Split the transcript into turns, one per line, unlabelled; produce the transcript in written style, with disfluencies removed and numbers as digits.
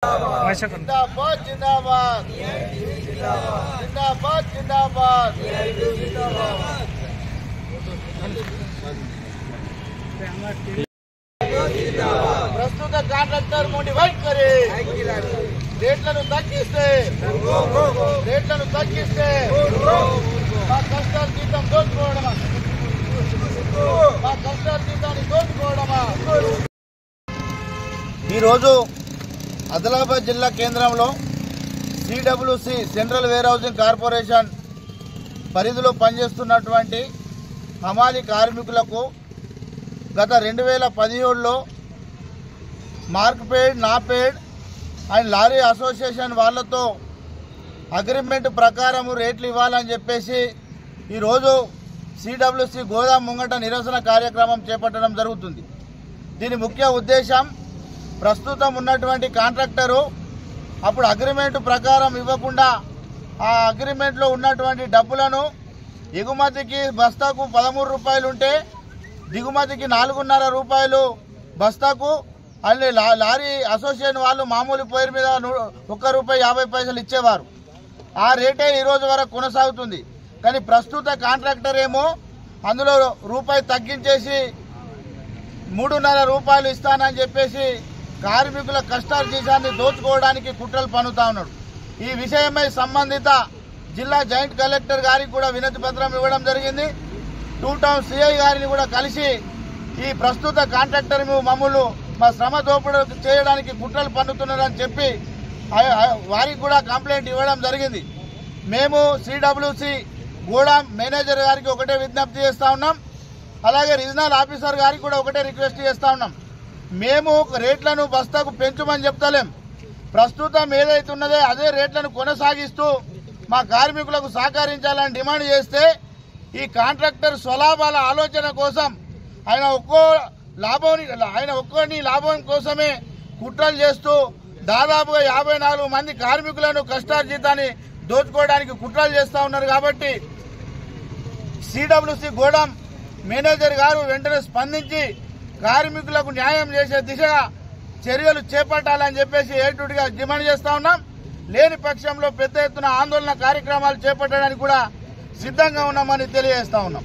जिंदाबाद जिंदाबाद जिंदाबाद जिंदाबाद प्रस्तुत कांट्राक्टर मोटिवेट करे रेट्లను తగ్గిస్తే మా కష్టాల జీతం దోచుకోవడమా ఈరోజు ఆదిలాబాద్ జిల్లా కేంద్రంలో CWC central warehousing corporation పరిధిలో పనిచేస్తున్నటువంటి హమాలీ కార్మికులకు గత 2017లో Markfed NAFED and lorry association వాళ్ళతో అగ్రిమెంట్ ప్రకారం రేట్లు ఇవ్వాలని చెప్పేసి ఈరోజు సిడబ్ల్యూసి గోదాం ముంగట నిరసన కార్యక్రమం చేపట్టడం జరుగుతుంది. దీని ముఖ్య ఉద్దేశం ప్రస్తుతం ఉన్నటువంటి కాంట్రాక్టరు అప్పుడు అగ్రిమెంట్ ప్రకారం ఇవ్వకుండా ఆ అగ్రిమెంట్లో ఉన్నటువంటి డబ్బులను ఎగుమతికి బస్తాకు 13 రూపాయలు ఉంటే దిగుమతికి 4.5 రూపాయలు బస్తాకు అన్ని లారీ అసోసియేషన్ వాళ్ళు మామూలు పేరు మీద ₹1.50 ఇచ్చేవారు. ఆ రేటే ఈరోజు వరకు కొనసాగుతుంది. కానీ ప్రస్తుత కాంట్రాక్టర్ ఏమో అందులో రూపాయి తగ్గించేసి 3.5 రూపాయలు ఇస్తానని చెప్పేసి కార్మికుల కష్టార్జితాన్ని దోచుకోవడానికి కుట్రలు పన్నుతా ఉన్నాడు. ఈ విషయమై సంబంధిత జిల్లా జాయింట్ కలెక్టర్ గారికి కూడా వినతి పత్రం ఇవ్వడం జరిగింది. 2 టౌన్ సిఐ గారిని కూడా కలిసి ఈ ప్రస్తుత కాంట్రాక్టర్ మమ్మల్ని మా శ్రమ దోపిడీ చేయడానికి కుట్రలు పన్నుతున్నారని చెప్పి వారికి కూడా కంప్లైంట్ ఇవ్వడం జరిగింది. మేము సిడబ్ల్యూసి గోడాం మేనేజర్ గారికి ఒకటే విజ్ఞప్తి చేస్తూ ఉన్నాం. అలాగే రీజనల్ ఆఫీసర్ గారికి కూడా ఒకటే రిక్వెస్ట్ చేస్తూ ఉన్నాం. మేము రేట్లను బస్తాకు పెంచమని చెప్తలేం. ప్రస్తుతం ఏదైతే ఉన్నదో అదే రేట్లను కొనసాగిస్తూ మా కార్మికులకు సహకరించాలని డిమాండ్ చేస్తే ఈ కాంట్రాక్టర్ స్వలాభాల ఆలోచన కోసం ఆయన ఒక్కోని లాభం కోసమే కుట్రలు చేస్తూ దాదాపుగా 54 మంది కార్మికులను కష్టార్జితాన్ని దోచుకోవడానికి కుట్రలు చేస్తూ ఉన్నారు. కాబట్టి సిడబ్ల్యూసి గోడాం మేనేజర్ గారు వెంటనే స్పందించి కార్మికులకు న్యాయం చేసే దిశగా చర్యలు చేపట్టాలని చెప్పేసి ఏటుగా డిమాండ్ చేస్తా ఉన్నాం. లేని పక్షంలో పెద్ద ఎత్తున ఆందోళన కార్యక్రమాలు చేపట్టడానికి కూడా సిద్ధంగా ఉన్నామని తెలియజేస్తా ఉన్నాం.